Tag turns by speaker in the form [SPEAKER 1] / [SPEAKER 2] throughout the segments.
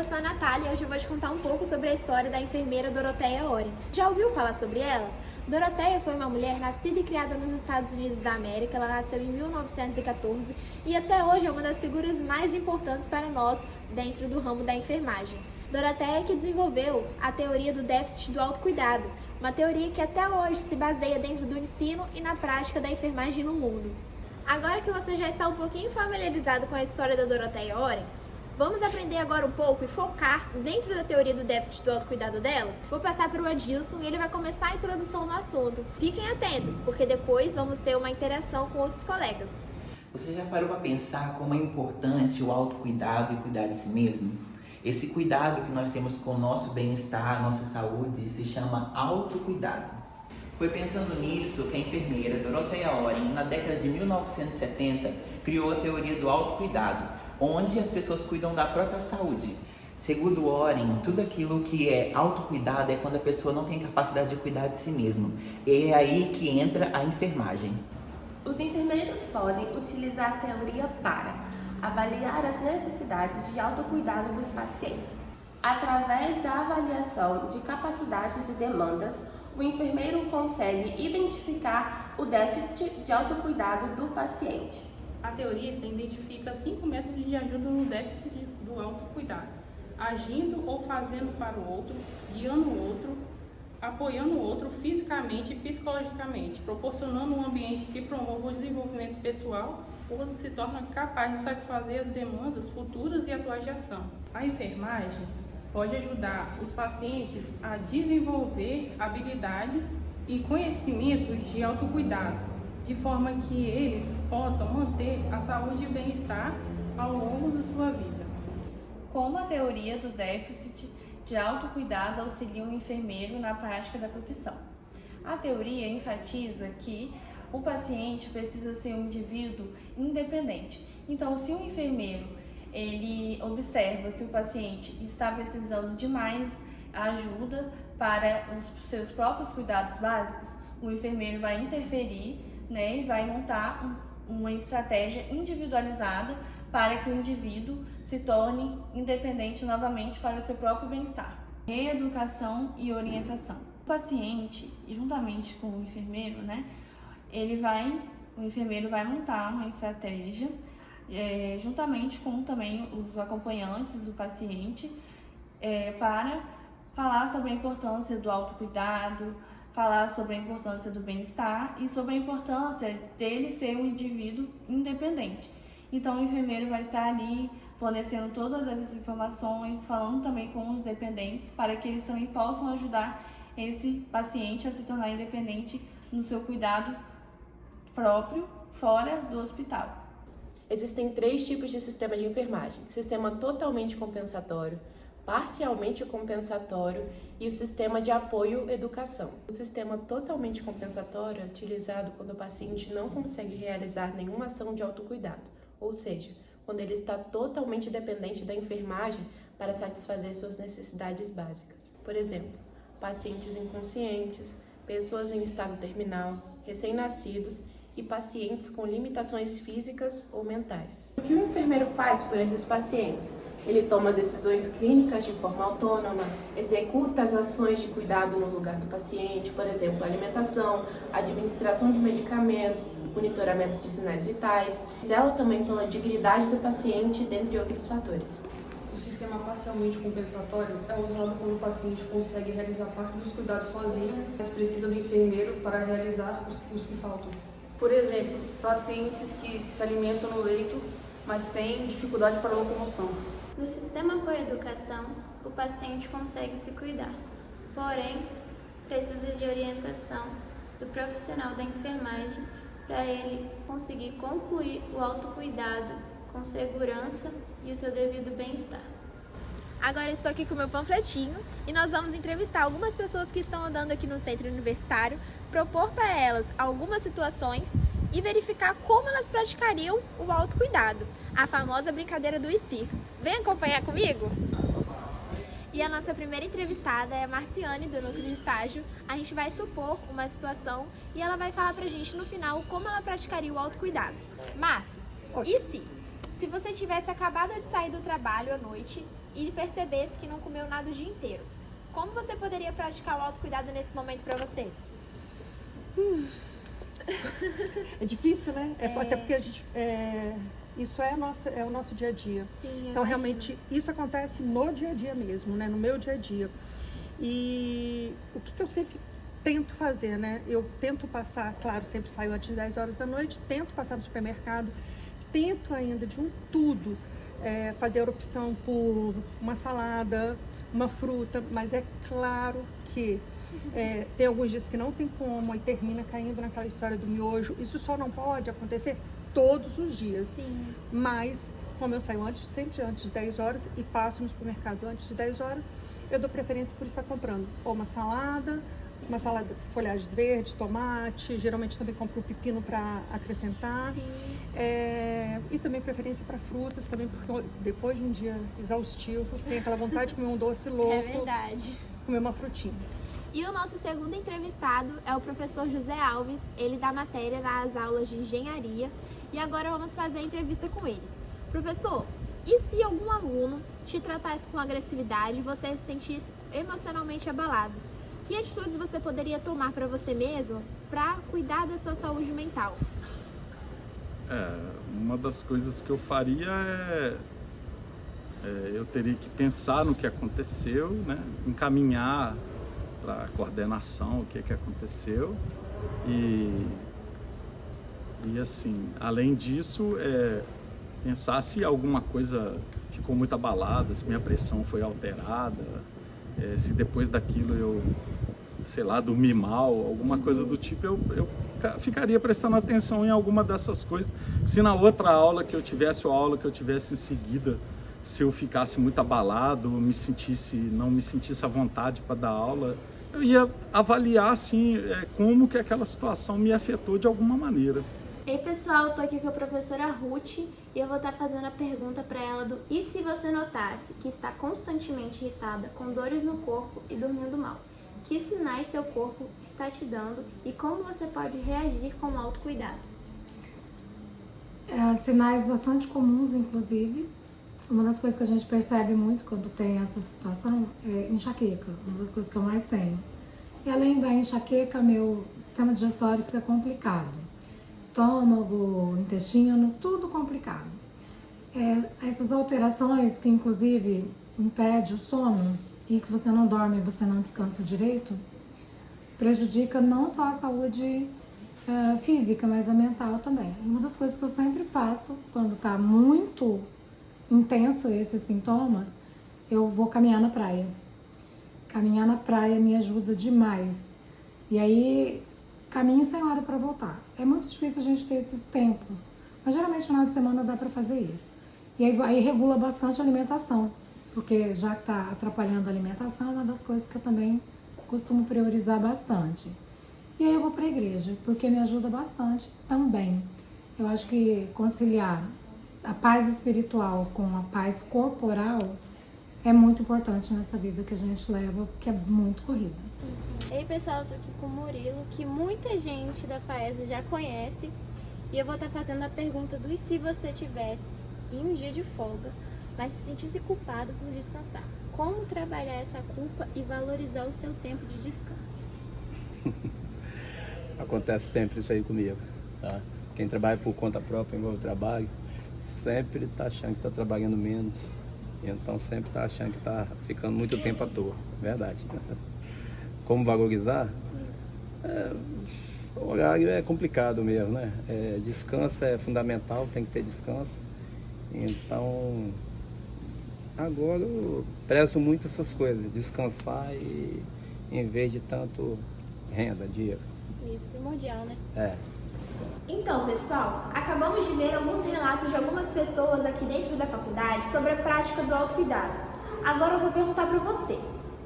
[SPEAKER 1] eu sou a Natália e hoje eu vou te contar um pouco sobre a história da enfermeira Doroteia Oren. Já ouviu falar sobre ela? Doroteia foi uma mulher nascida e criada nos Estados Unidos da América. Ela nasceu em 1914 e até hoje é uma das figuras mais importantes para nós dentro do ramo da enfermagem. Doroteia que desenvolveu a teoria do déficit do autocuidado, uma teoria que até hoje se baseia dentro do ensino e na prática da enfermagem no mundo. Agora que você já está um pouquinho familiarizado com a história da Doroteia Oren, vamos aprender agora um pouco e focar dentro da teoria do déficit do autocuidado dela? Vou passar para o Adilson e ele vai começar a introdução no assunto. Fiquem atentos, porque depois vamos ter uma interação com outros colegas.
[SPEAKER 2] Você já parou para pensar como é importante o autocuidado e cuidar de si mesmo? Esse cuidado que nós temos com o nosso bem-estar, nossa saúde, se chama autocuidado. Foi pensando nisso que a enfermeira Doroteia Oren, na década de 1970, criou a teoria do autocuidado, onde as pessoas cuidam da própria saúde. Segundo Oren, tudo aquilo que é autocuidado é quando a pessoa não tem capacidade de cuidar de si mesmo. É aí que entra a enfermagem.
[SPEAKER 3] Os enfermeiros podem utilizar a teoria para avaliar as necessidades de autocuidado dos pacientes. Através da avaliação de capacidades e demandas, o enfermeiro consegue identificar o déficit de autocuidado do paciente.
[SPEAKER 4] A teorista identifica 5 métodos de ajuda no déficit do autocuidado: agindo ou fazendo para o outro, guiando o outro, apoiando o outro fisicamente e psicologicamente, proporcionando um ambiente que promova o desenvolvimento pessoal ou se torna capaz de satisfazer as demandas futuras e atuais de ação. A enfermagem pode ajudar os pacientes a desenvolver habilidades e conhecimentos de autocuidado, de forma que eles possam manter a saúde e bem-estar ao longo da sua vida.
[SPEAKER 5] Como a teoria do déficit de autocuidado auxilia o enfermeiro na prática da profissão? A teoria enfatiza que o paciente precisa ser um indivíduo independente. Então, se o enfermeiro ele observa que o paciente está precisando de mais ajuda para os seus próprios cuidados básicos, o enfermeiro vai interferir, e vai montar uma estratégia individualizada para que o indivíduo se torne independente novamente para o seu próprio bem-estar. Reeducação e orientação. O paciente, juntamente com o enfermeiro, o enfermeiro vai montar uma estratégia juntamente com também os acompanhantes do paciente para falar sobre a importância do autocuidado, falar sobre a importância do bem-estar e sobre a importância dele ser um indivíduo independente. Então o enfermeiro vai estar ali fornecendo todas essas informações, falando também com os dependentes para que eles também possam ajudar esse paciente a se tornar independente no seu cuidado próprio fora do hospital.
[SPEAKER 6] Existem 3 tipos de sistema de enfermagem: sistema totalmente compensatório, parcialmente compensatório e o sistema de apoio-educação. O sistema totalmente compensatório é utilizado quando o paciente não consegue realizar nenhuma ação de autocuidado, ou seja, quando ele está totalmente dependente da enfermagem para satisfazer suas necessidades básicas. Por exemplo, pacientes inconscientes, pessoas em estado terminal, recém-nascidos e pacientes com limitações físicas ou mentais. O que o enfermeiro faz por esses pacientes? Ele toma decisões clínicas de forma autônoma, executa as ações de cuidado no lugar do paciente, por exemplo, alimentação, administração de medicamentos, monitoramento de sinais vitais, zela também pela dignidade do paciente, dentre outros fatores.
[SPEAKER 7] O sistema parcialmente compensatório é usado quando o paciente consegue realizar parte dos cuidados sozinho, mas precisa do enfermeiro para realizar os que faltam. Por exemplo, pacientes que se alimentam no leito, mas têm dificuldade para a locomoção.
[SPEAKER 8] No sistema apoio-educação, o paciente consegue se cuidar, porém, precisa de orientação do profissional da enfermagem para ele conseguir concluir o autocuidado com segurança e o seu devido bem-estar.
[SPEAKER 1] Agora estou aqui com o meu panfletinho e nós vamos entrevistar algumas pessoas que estão andando aqui no centro universitário, propor para elas algumas situações e verificar como elas praticariam o autocuidado, a famosa brincadeira do e se. Vem acompanhar comigo? E a nossa primeira entrevistada é a Marciane, do núcleo de estágio. A gente vai supor uma situação e ela vai falar pra gente no final como ela praticaria o autocuidado. Márcia, e Se você tivesse acabado de sair do trabalho à noite e percebesse que não comeu nada o dia inteiro, como você poderia praticar o autocuidado nesse momento para você?
[SPEAKER 9] É difícil, né? Até porque a gente, isso é o nosso dia a dia.
[SPEAKER 1] Sim,
[SPEAKER 9] então, realmente, isso acontece no dia a dia mesmo, né? No meu dia a dia. E o que eu sempre tento fazer, né? Eu tento passar, claro, sempre saio antes de 10 horas da noite, tento passar no supermercado, tento ainda de tudo, fazer a opção por uma salada, uma fruta, mas é claro que tem alguns dias que não tem como e termina caindo naquela história do miojo. Isso só não pode acontecer todos os dias.
[SPEAKER 1] Sim.
[SPEAKER 9] Mas, como eu saio sempre antes de 10 horas e passo no supermercado antes de 10 horas, eu dou preferência por estar comprando ou uma salada de folhagens verdes, tomate, geralmente também compro um pepino para acrescentar.
[SPEAKER 1] Sim.
[SPEAKER 9] E também preferência para frutas, também porque depois de um dia exaustivo, tem aquela vontade de comer um doce louco.
[SPEAKER 1] É verdade.
[SPEAKER 9] Comer uma frutinha.
[SPEAKER 1] E o nosso segundo entrevistado é o professor José Alves, ele dá matéria nas aulas de engenharia e agora vamos fazer a entrevista com ele. Professor, e se algum aluno te tratasse com agressividade e você se sentisse emocionalmente abalado? Que atitudes você poderia tomar para você mesmo para cuidar da sua saúde mental?
[SPEAKER 10] Uma das coisas que eu faria eu teria que pensar no que aconteceu, né? Encaminhar para a coordenação o que aconteceu e assim, além disso, pensar se alguma coisa ficou muito abalada, se minha pressão foi alterada, se depois daquilo eu, sei lá, dormi mal, alguma coisa do tipo, eu ficaria prestando atenção em alguma dessas coisas. Se na outra aula que eu tivesse, ou aula que eu tivesse em seguida, se eu ficasse muito abalado, não me sentisse à vontade para dar aula, eu ia avaliar assim, como que aquela situação me afetou de alguma maneira.
[SPEAKER 8] Ei pessoal, eu tô aqui com a professora Ruth e eu vou estar fazendo a pergunta para ela do e se você notasse que está constantemente irritada, com dores no corpo e dormindo mal? Que sinais seu corpo está te dando e como você pode reagir com autocuidado?
[SPEAKER 11] Sinais bastante comuns, inclusive. Uma das coisas que a gente percebe muito quando tem essa situação é enxaqueca, uma das coisas que eu mais tenho. E além da enxaqueca, meu sistema digestório fica complicado. Estômago, intestino, tudo complicado. Essas alterações que inclusive impedem o sono, e se você não dorme, você não descansa direito, prejudica não só a saúde física, mas a mental também. E uma das coisas que eu sempre faço quando está muito intenso esses sintomas, eu vou caminhar na praia. Caminhar na praia me ajuda demais. E aí, caminho sem hora para voltar. É muito difícil a gente ter esses tempos, mas geralmente no final de semana dá para fazer isso. E aí regula bastante a alimentação, porque já que está atrapalhando a alimentação, é uma das coisas que eu também costumo priorizar bastante. E aí eu vou para a igreja, porque me ajuda bastante também. Eu acho que conciliar a paz espiritual com a paz corporal é muito importante nessa vida que a gente leva, que é muito corrida.
[SPEAKER 8] Ei pessoal, eu tô aqui com o Murilo, que muita gente da FAESA já conhece, e eu vou estar fazendo a pergunta do e se você tivesse em um dia de folga, mas se sentisse culpado por descansar. Como trabalhar essa culpa e valorizar o seu tempo de descanso?
[SPEAKER 12] Acontece sempre isso aí comigo, tá? Quem trabalha por conta própria, igual eu trabalho, sempre tá achando que tá trabalhando menos, então sempre tá achando que tá ficando muito tempo à toa, verdade. Como valorizar?
[SPEAKER 8] Isso.
[SPEAKER 12] O horário é complicado mesmo, né? Descanso é fundamental, tem que ter descanso. Então, agora eu prezo muito essas coisas, descansar e em vez de tanto renda, dinheiro.
[SPEAKER 8] Isso, primordial, né?
[SPEAKER 1] Então, pessoal, acabamos de ver alguns relatos de algumas pessoas aqui dentro da faculdade sobre a prática do autocuidado. Agora eu vou perguntar para você.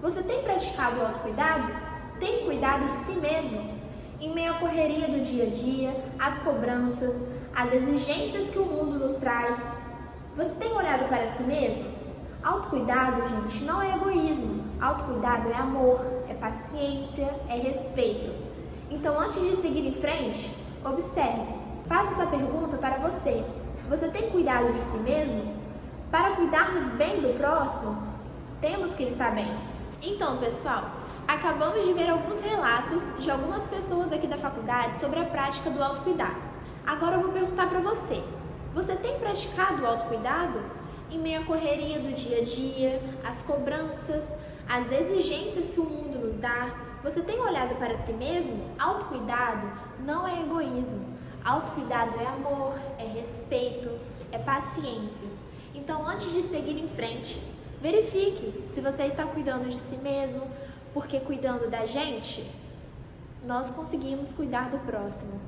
[SPEAKER 1] Você tem praticado o autocuidado? Tem cuidado de si mesmo? Em meio à correria do dia a dia, às cobranças, às exigências que o mundo nos traz, você tem olhado para si mesmo? Autocuidado, gente, não é egoísmo. Autocuidado é amor, é paciência, é respeito. Então, antes de seguir em frente, observe. Faça essa pergunta para você. Você tem cuidado de si mesmo? Para cuidarmos bem do próximo, temos que estar bem. Então, pessoal, acabamos de ver alguns relatos de algumas pessoas aqui da faculdade sobre a prática do autocuidado. Agora eu vou perguntar para você. Você tem praticado o autocuidado? Em meio à correria do dia a dia, às cobranças, às exigências que o mundo nos dá, você tem olhado para si mesmo? Autocuidado não é egoísmo. Autocuidado é amor, é respeito, é paciência. Então, antes de seguir em frente, verifique se você está cuidando de si mesmo, porque cuidando da gente, nós conseguimos cuidar do próximo.